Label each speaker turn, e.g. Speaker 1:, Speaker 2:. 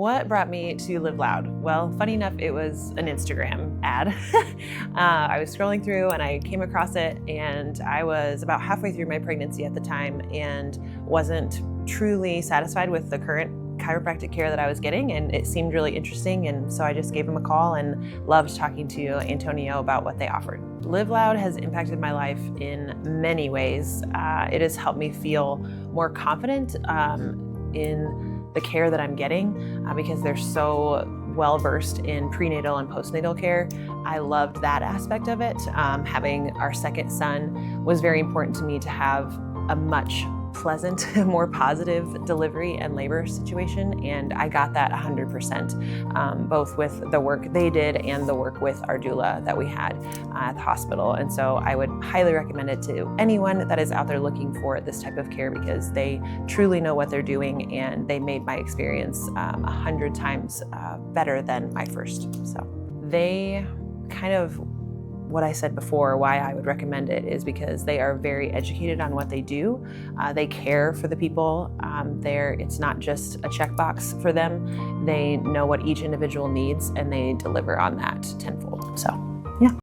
Speaker 1: What brought me to Live Loud? Well, funny enough, it was an Instagram ad. I was scrolling through and I came across it, and I was about halfway through my pregnancy at the time and wasn't truly satisfied with the current chiropractic care that I was getting, and it seemed really interesting, and so I just gave him a call and loved talking to Antonio about what they offered. Live Loud has impacted my life in many ways. It has helped me feel more confident in the care that I'm getting because they're so well versed in prenatal and postnatal care. I loved that aspect of it. Having our second son was very important to me to have a much pleasant, more positive delivery and labor situation, and I got that 100%, both with the work they did and the work with our doula that we had at the hospital. And so I would highly recommend it to anyone that is out there looking for this type of care, because they truly know what they're doing, and they made my experience 100 times better than my first. So they kind of, what I said before, why I would recommend it is because they are very educated on what they do. They care for the people. It's not just a checkbox for them. They know what each individual needs, and they deliver on that tenfold. So.